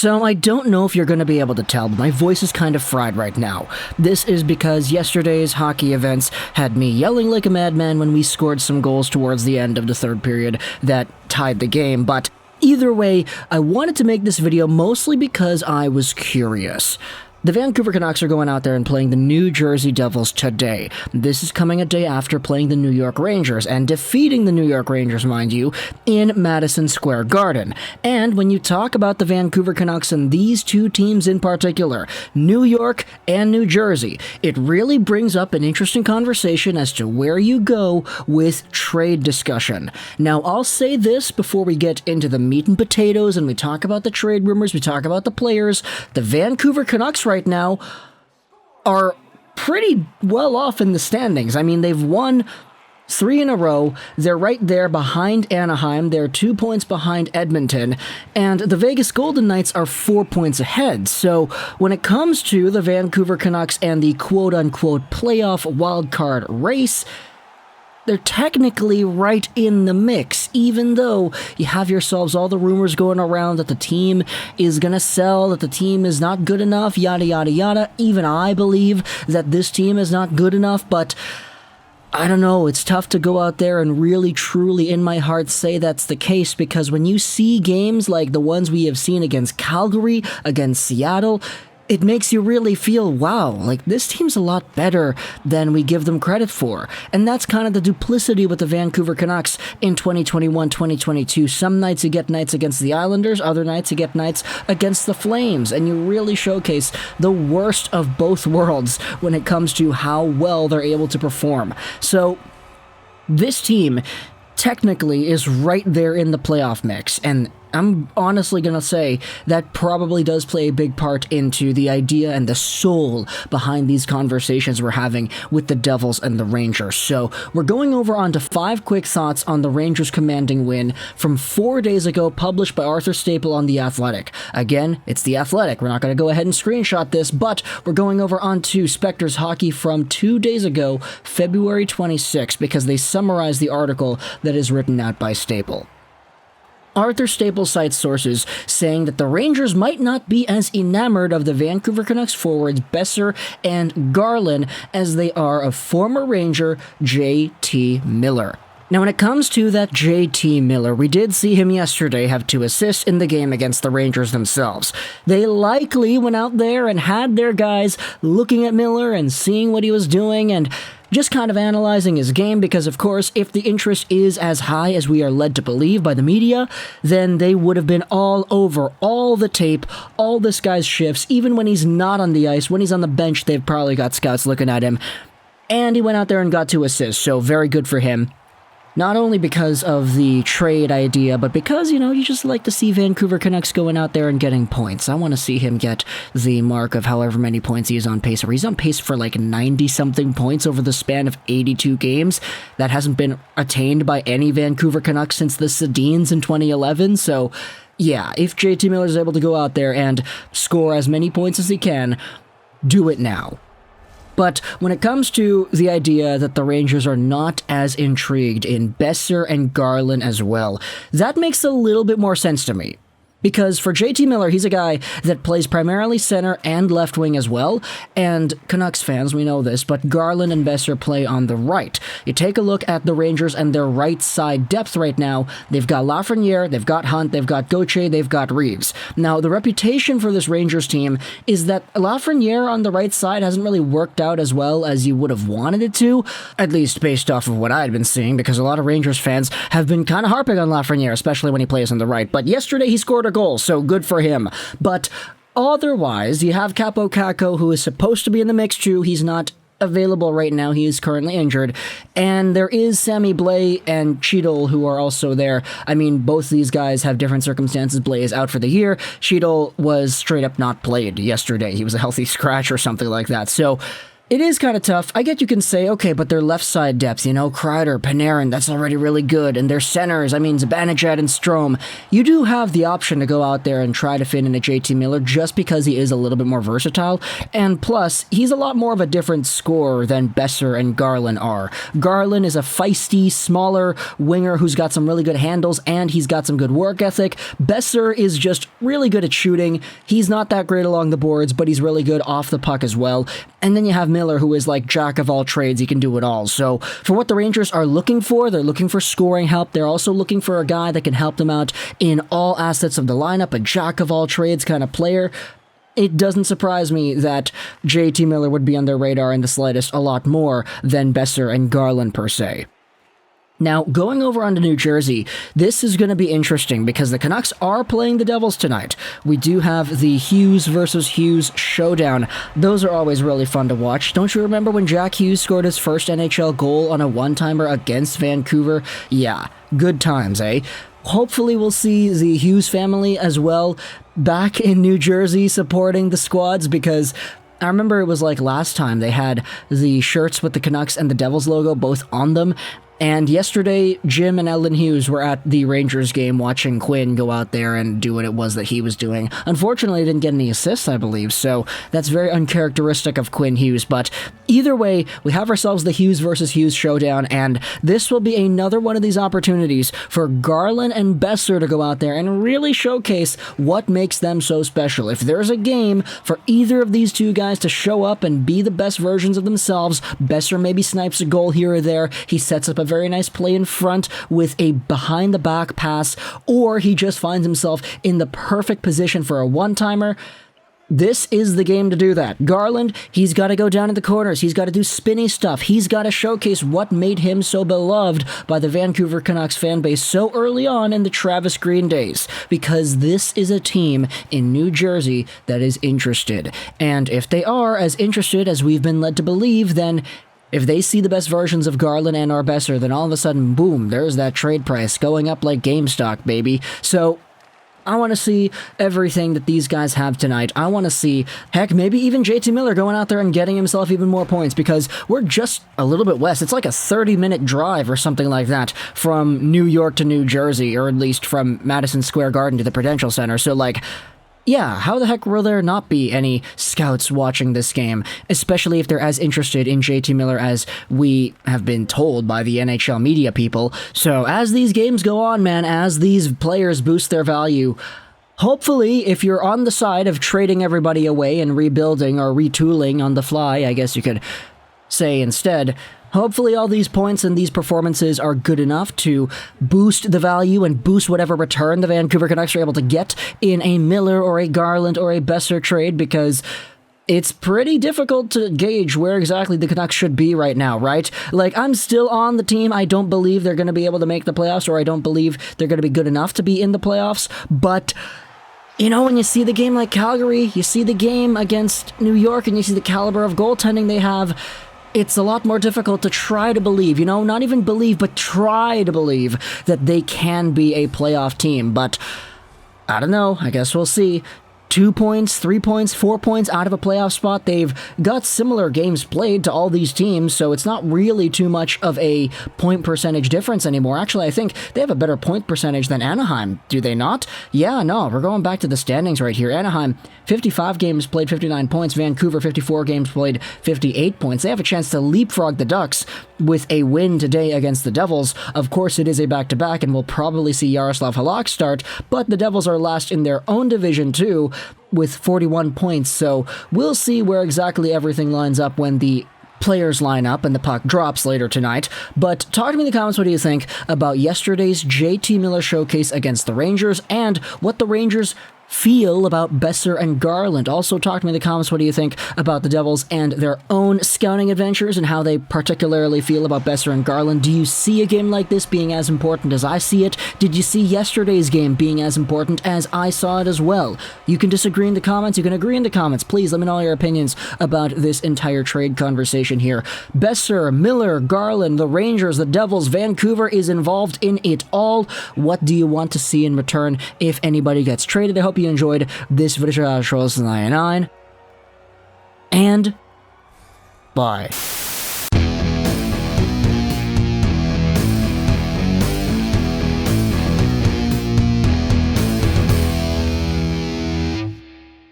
So I don't know if you're going to be able to tell, but my voice is kind of fried right now. This is because yesterday's hockey events had me yelling like a madman when we scored some goals towards the end of the third period that tied the game, but either way, I wanted to make this video mostly because I was curious. The Vancouver Canucks are going out there and playing the New Jersey Devils today. This is coming a day after playing the New York Rangers, and defeating the New York Rangers, mind you, in Madison Square Garden. And when you talk about the Vancouver Canucks and these two teams in particular, New York and New Jersey, it really brings up an interesting conversation as to where you go with trade discussion. Now, I'll say this before we get into the meat and potatoes and we talk about the trade rumors, we talk about the players. The Vancouver Canucks right now are pretty well off in the standings. I mean, they've won 3 in a row. They're right there behind Anaheim. They're 2 points behind Edmonton. And the Vegas Golden Knights are 4 points ahead. So when it comes to the Vancouver Canucks and the quote-unquote playoff wildcard race, they're technically right in the mix, even though you have yourselves all the rumors going around that the team is going to sell, that the team is not good enough, yada, yada, yada. Even I believe that this team is not good enough, but I don't know, it's tough to go out there and really, truly, in my heart, say that's the case, because when you see games like the ones we have seen against Calgary, against Seattle, it makes you really feel, wow, like this team's a lot better than we give them credit for. And that's kind of the duplicity with the Vancouver Canucks in 2021-2022. Some nights you get nights against the Islanders, other nights you get nights against the Flames, and you really showcase the worst of both worlds when it comes to how well they're able to perform. So this team technically is right there in the playoff mix, and I'm honestly going to say that probably does play a big part into the idea and the soul behind these conversations we're having with the Devils and the Rangers. So we're going over onto 5 quick thoughts on the Rangers' commanding win from 4 days ago, published by Arthur Staple on The Athletic. Again, it's The Athletic. We're not going to go ahead and screenshot this, but we're going over onto Spectre's Hockey from 2 days ago, February 26th, because they summarize the article that is written out by Staple. Arthur Staple cites sources saying that the Rangers might not be as enamored of the Vancouver Canucks forwards Boeser and Garland as they are of former Ranger J.T. Miller. Now, when it comes to that J.T. Miller, we did see him yesterday have 2 assists in the game against the Rangers themselves. They likely went out there and had their guys looking at Miller and seeing what he was doing and just kind of analyzing his game, because of course, if the interest is as high as we are led to believe by the media, then they would have been all over all the tape, all this guy's shifts, even when he's not on the ice. When he's on the bench, they've probably got scouts looking at him. And he went out there and got 2 assists, so very good for him. Not only because of the trade idea, but because, you know, you just like to see Vancouver Canucks going out there and getting points. I want to see him get the mark of however many points he is on pace for. He's on pace for like 90-something points over the span of 82 games. That hasn't been attained by any Vancouver Canucks since the Sedins in 2011, so yeah, if JT Miller is able to go out there and score as many points as he can, do it now. But when it comes to the idea that the Rangers are not as intrigued in Boeser and Garland as well, that makes a little bit more sense to me. Because for JT Miller, he's a guy that plays primarily center and left wing as well, and Canucks fans, we know this, but Garland and Boeser play on the right. You take a look at the Rangers and their right side depth right now. They've got Lafreniere, they've got Hunt, they've got Gauthier, they've got Reeves. Now, the reputation for this Rangers team is that Lafreniere on the right side hasn't really worked out as well as you would have wanted it to, at least based off of what I had been seeing, because a lot of Rangers fans have been kind of harping on Lafreniere, especially when he plays on the right. But yesterday he scored a goal, so good for him. But otherwise, you have Capo Caco, who is supposed to be in the mix too. He's not available right now. He is currently injured. And there is Sammy Blais and Cheadle, who are also there. I mean, both these guys have different circumstances. Blais is out for the year. Cheadle was straight up not played yesterday. He was a healthy scratch or something like that. So It is kind of tough. I get you can say, okay, but their left side depth, Kreider, Panarin, that's already really good. And their centers, Zibanejad and Strome. You do have the option to go out there and try to fit in a JT Miller just because he is a little bit more versatile. And plus, he's a lot more of a different scorer than Boeser and Garland are. Garland is a feisty, smaller winger who's got some really good handles and he's got some good work ethic. Boeser is just really good at shooting. He's not that great along the boards, but he's really good off the puck as well. And then you have Miller, who is like jack of all trades. He can do it all. So for what the Rangers are looking for, they're looking for scoring help. They're also looking for a guy that can help them out in all assets of the lineup, a jack of all trades kind of player. It doesn't surprise me that JT Miller would be on their radar in the slightest a lot more than Boeser and Garland per se. Now, going over onto New Jersey, this is going to be interesting because the Canucks are playing the Devils tonight. We do have the Hughes versus Hughes showdown. Those are always really fun to watch. Don't you remember when Jack Hughes scored his first NHL goal on a one-timer against Vancouver? Yeah, good times, eh? Hopefully we'll see the Hughes family as well back in New Jersey supporting the squads because I remember it was like last time they had the shirts with the Canucks and the Devils logo both on them. And yesterday, Jim and Ellen Hughes were at the Rangers game watching Quinn go out there and do what it was that he was doing. Unfortunately, he didn't get any assists, I believe, so that's very uncharacteristic of Quinn Hughes. But either way, we have ourselves the Hughes versus Hughes showdown, and this will be another one of these opportunities for Garland and Boeser to go out there and really showcase what makes them so special. If there's a game for either of these two guys to show up and be the best versions of themselves, Boeser maybe snipes a goal here or there, he sets up a very nice play in front with a behind-the-back pass, or he just finds himself in the perfect position for a one-timer. This is the game to do that. Garland, he's got to go down in the corners. He's got to do spinny stuff. He's got to showcase what made him so beloved by the Vancouver Canucks fan base so early on in the Travis Green days, because this is a team in New Jersey that is interested. And if they are as interested as we've been led to believe, then if they see the best versions of Garland and or Boeser, then all of a sudden, boom, there's that trade price going up like GameStop, baby. So I want to see everything that these guys have tonight. I want to see, heck, maybe even JT Miller going out there and getting himself even more points because we're just a little bit west. It's like a 30-minute drive or something like that from New York to New Jersey, or at least from Madison Square Garden to the Prudential Center. So, yeah, how the heck will there not be any scouts watching this game, especially if they're as interested in JT Miller as we have been told by the NHL media people. So as these games go on, man, as these players boost their value, hopefully, if you're on the side of trading everybody away and rebuilding or retooling on the fly, I guess you could say instead, hopefully all these points and these performances are good enough to boost the value and boost whatever return the Vancouver Canucks are able to get in a Miller or a Garland or a Boeser trade, because it's pretty difficult to gauge where exactly the Canucks should be right now, right? I'm still on the team. I don't believe they're going to be able to make the playoffs, or I don't believe they're going to be good enough to be in the playoffs, but when you see the game like Calgary, you see the game against New York, and you see the caliber of goaltending they have, it's a lot more difficult to try to believe, not even believe, but try to believe that they can be a playoff team. But I don't know. I guess we'll see. 2 points, 3 points, 4 points out of a playoff spot. They've got similar games played to all these teams, so it's not really too much of a point percentage difference anymore. Actually, I think they have a better point percentage than Anaheim, do they not? Yeah, no, we're going back to the standings right here. Anaheim, 55 games played, 59 points. Vancouver, 54 games played, 58 points. They have a chance to leapfrog the Ducks with a win today against the Devils. Of course, it is a back-to-back, and we'll probably see Yaroslav Halak start, but the Devils are last in their own division too, with 41 points, so we'll see where exactly everything lines up when the players line up and the puck drops later tonight. But talk to me in the comments, what do you think about yesterday's JT Miller showcase against the Rangers, and what the Rangers feel about Boeser and Garland. Also, talk to me in the comments, what do you think about the Devils and their own scouting adventures and how they particularly feel about Boeser and Garland. Do you see a game like this being as important as I see it? Did you see yesterday's game being as important as I saw it as well? You can disagree in the comments, you can agree in the comments. Please let me know your opinions about this entire trade conversation here. Boeser, Miller, Garland, the Rangers, the Devils, Vancouver is involved in it all. What do you want to see in return if anybody gets traded? I hope you enjoyed this video, and Bye.